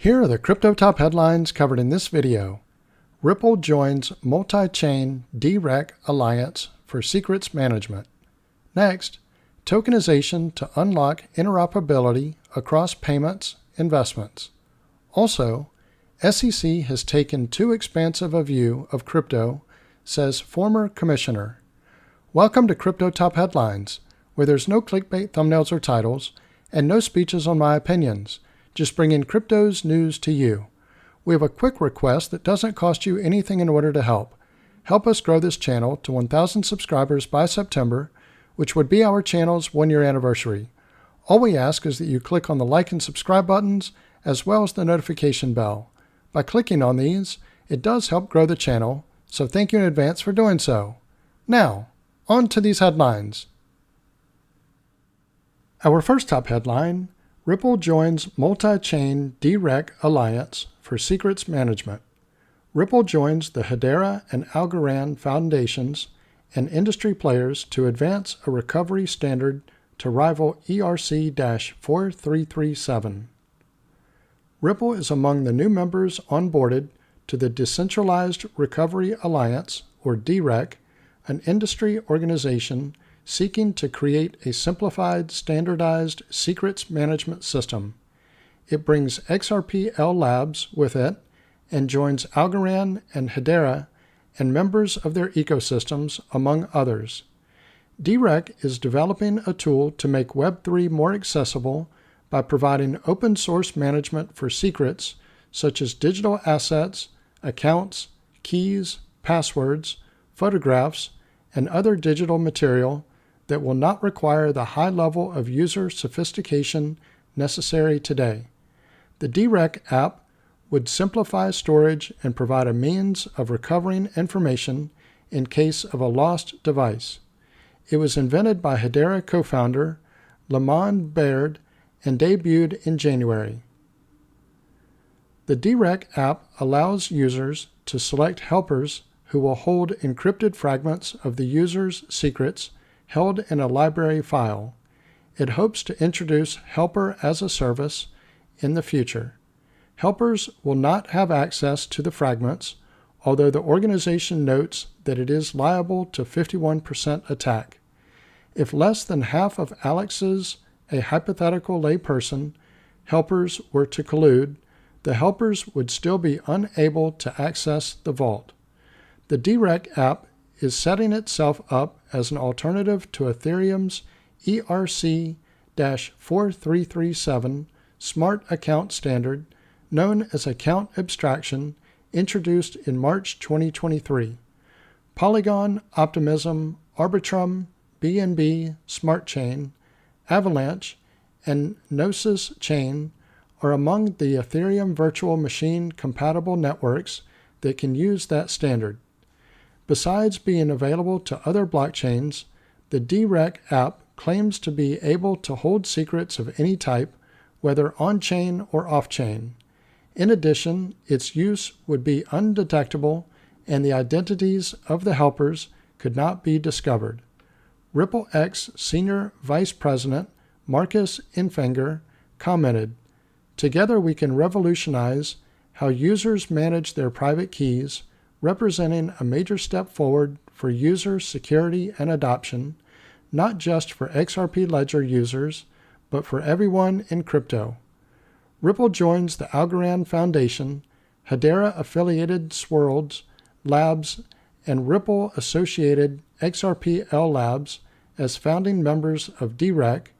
Here are the crypto top headlines covered in this video. Ripple joins multi-chain DeRec alliance for secrets management. Next, tokenization to unlock interoperability across payments, investments. Also, SEC has taken too expansive a view of crypto, says former commissioner. Welcome to Crypto Top Headlines, where there's no clickbait thumbnails or titles, and no speeches on my opinions, just bringing crypto's news to you. We have a quick request that doesn't cost you anything in order to help. Help us grow this channel to 1,000 subscribers by September, which would be our channel's one-year anniversary. All we ask is that you click on the like and subscribe buttons, as well as the notification bell. By clicking on these, it does help grow the channel, so thank you in advance for doing so. Now, on to these headlines. Our first top headline, Ripple joins multi-chain DeRec alliance for secrets management. Ripple joins the Hedera and Algorand foundations and industry players to advance a recovery standard to rival ERC-4337. Ripple is among the new members onboarded to the Decentralized Recovery Alliance, or DeRec, an industry organization seeking to create a simplified, standardized secrets management system. It brings XRP-L Labs with it and joins Algorand and Hedera and members of their ecosystems, among others. DeRec is developing a tool to make Web3 more accessible by providing open source management for secrets such as digital assets, accounts, keys, passwords, photographs, and other digital material that will not require the high level of user sophistication necessary today. The DeRec app would simplify storage and provide a means of recovering information in case of a lost device. It was invented by Hedera co-founder Lamond Baird and debuted in January. The DeRec app allows users to select helpers who will hold encrypted fragments of the user's secrets held in a library file. It hopes to introduce Helper as a service in the future. Helpers will not have access to the fragments, although the organization notes that it is liable to 51% attack. If less than half of Alex's, a hypothetical layperson, helpers were to collude, the helpers would still be unable to access the vault. The DeRec app is setting itself up as an alternative to Ethereum's ERC-4337 smart account standard, known as account abstraction, introduced in March 2023. Polygon, Optimism, Arbitrum, BNB, Smart Chain, Avalanche, and Gnosis Chain are among the Ethereum virtual machine compatible networks that can use that standard. Besides being available to other blockchains, the DeRec app claims to be able to hold secrets of any type, whether on-chain or off-chain. In addition, its use would be undetectable and the identities of the helpers could not be discovered. RippleX Senior Vice President Marcus Infinger commented, "Together we can revolutionize how users manage their private keys, representing a major step forward for user security and adoption, not just for XRP Ledger users, but for everyone in crypto." Ripple joins the Algorand Foundation, Hedera-affiliated Swirlds Labs, and Ripple-associated XRP-L Labs as founding members of DeRec,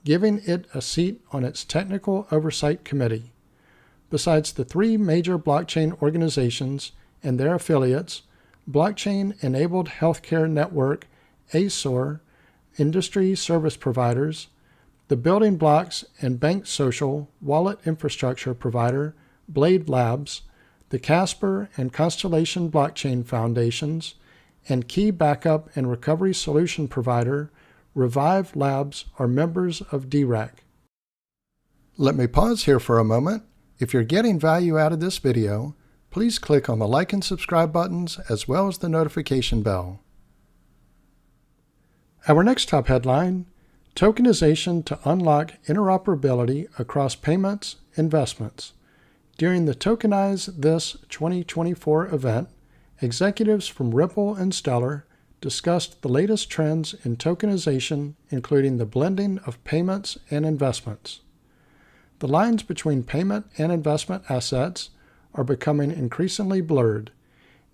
giving it a seat on its technical oversight committee. Besides the three major blockchain organizations and their affiliates, blockchain-enabled healthcare network ASOR, industry service providers, the building blocks and bank social wallet infrastructure provider Blade Labs, the Casper and Constellation blockchain foundations, and key backup and recovery solution provider Revive Labs are members of DeRec. Let me pause here for a moment. If you're getting value out of this video, please click on the like and subscribe buttons as well as the notification bell. Our next top headline, Tokenization to unlock interoperability across payments, investments. During the Tokenize This 2024 event, executives from Ripple and Stellar discussed the latest trends in tokenization, including the blending of payments and investments. The lines between payment and investment assets are becoming increasingly blurred.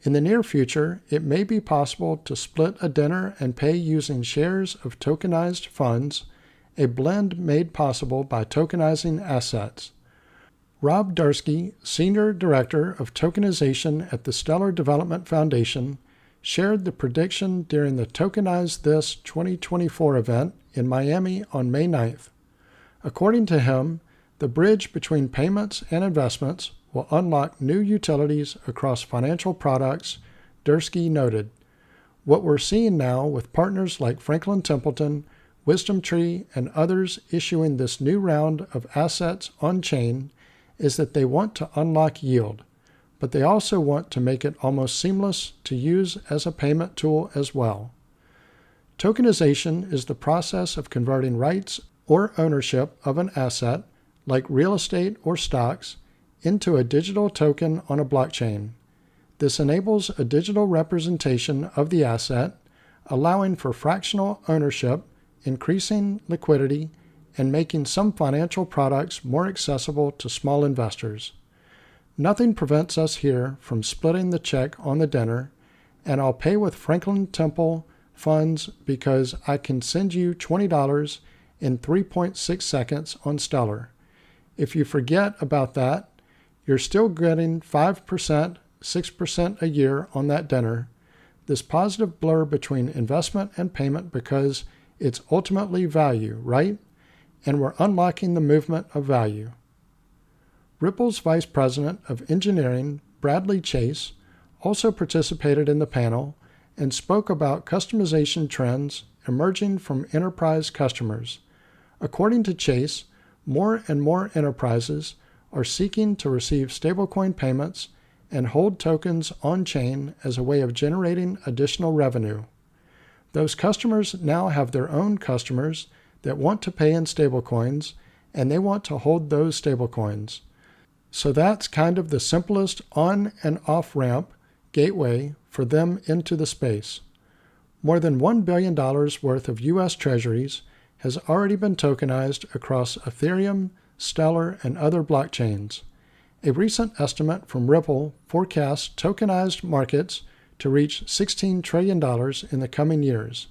In the near future, it may be possible to split a dinner and pay using shares of tokenized funds, a blend made possible by tokenizing assets. Rob Dursky, Senior Director of Tokenization at the Stellar Development Foundation, shared the prediction during the Tokenize This 2024 event in Miami on May 9th. According to him, the bridge between payments and investments will unlock new utilities across financial products, Dursky noted. What we're seeing now with partners like Franklin Templeton, WisdomTree, and others issuing this new round of assets on-chain is that they want to unlock yield, but they also want to make it almost seamless to use as a payment tool as well. Tokenization is the process of converting rights or ownership of an asset, like real estate or stocks, into a digital token on a blockchain. This enables a digital representation of the asset, allowing for fractional ownership, increasing liquidity, and making some financial products more accessible to small investors. Nothing prevents us here from splitting the check on the dinner, and I'll pay with Franklin Temple funds because I can send you $20 in 3.6 seconds on Stellar. If you forget about that, you're still getting 5%, 6% a year on that dinner. This positive blur between investment and payment because it's ultimately value, right? And we're unlocking the movement of value. Ripple's Vice President of Engineering, Bradley Chase, also participated in the panel and spoke about customization trends emerging from enterprise customers. According to Chase, more and more enterprises are seeking to receive stablecoin payments and hold tokens on-chain as a way of generating additional revenue. Those customers now have their own customers that want to pay in stablecoins, and they want to hold those stablecoins. So that's kind of the simplest on and off ramp gateway for them into the space. More than $1 billion worth of U.S. Treasuries has already been tokenized across Ethereum, Stellar, and other blockchains. A recent estimate from Ripple forecasts tokenized markets to reach $16 trillion in the coming years,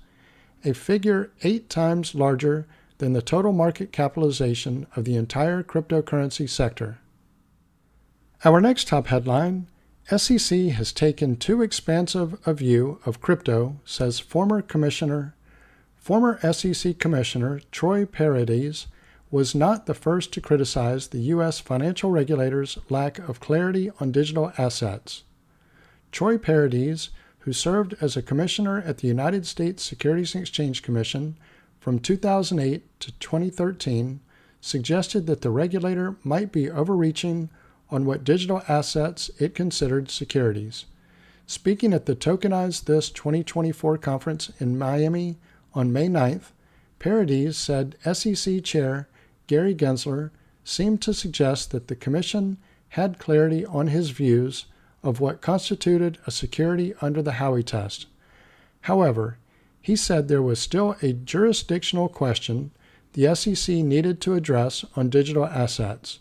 a figure 8 times larger than the total market capitalization of the entire cryptocurrency sector. Our next top headline, SEC has taken too expansive a view of crypto, says former SEC Commissioner Troy Paradis was not the first to criticize the U.S. financial regulators' lack of clarity on digital assets. Troy Paradis, who served as a commissioner at the United States Securities and Exchange Commission from 2008 to 2013, suggested that the regulator might be overreaching on what digital assets it considered securities. Speaking at the Tokenize This 2024 conference in Miami on May 9th, Paradis said SEC Chair Gary Gensler seemed to suggest that the Commission had clarity on his views of what constituted a security under the Howey test. However, he said there was still a jurisdictional question the SEC needed to address on digital assets.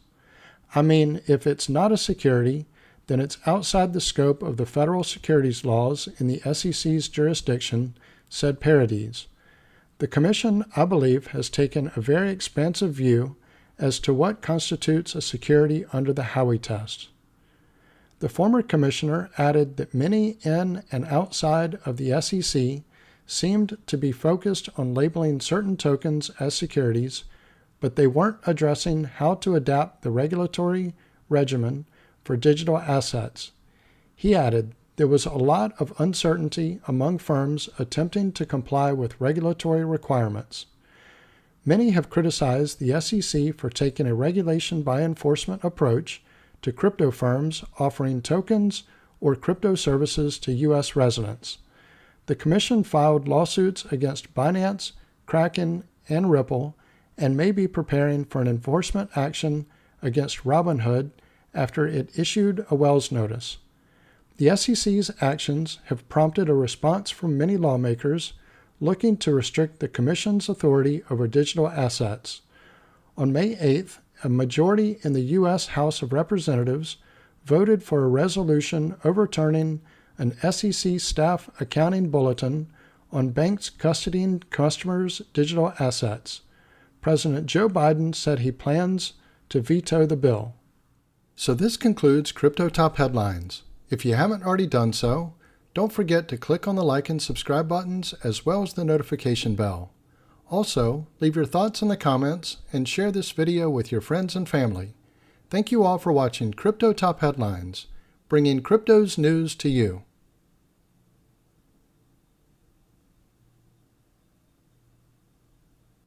I mean, if it's not a security, then it's outside the scope of the federal securities laws in the SEC's jurisdiction, said Paradis. The Commission, I believe, has taken a very expansive view as to what constitutes a security under the Howey test. The former commissioner added that many in and outside of the SEC seemed to be focused on labeling certain tokens as securities, but they weren't addressing how to adapt the regulatory regimen for digital assets. He added, there was a lot of uncertainty among firms attempting to comply with regulatory requirements. Many have criticized the SEC for taking a regulation by enforcement approach to crypto firms offering tokens or crypto services to U.S. residents. The Commission filed lawsuits against Binance, Kraken, and Ripple, and may be preparing for an enforcement action against Robinhood after it issued a Wells notice. The SEC's actions have prompted a response from many lawmakers looking to restrict the Commission's authority over digital assets. On May 8th, a majority in the U.S. House of Representatives voted for a resolution overturning an SEC staff accounting bulletin on banks custodying customers' digital assets. President Joe Biden said he plans to veto the bill. So this concludes Crypto Top Headlines. If you haven't already done so, don't forget to click on the like and subscribe buttons as well as the notification bell. Also, leave your thoughts in the comments and share this video with your friends and family. Thank you all for watching Crypto Top Headlines, bringing crypto's news to you.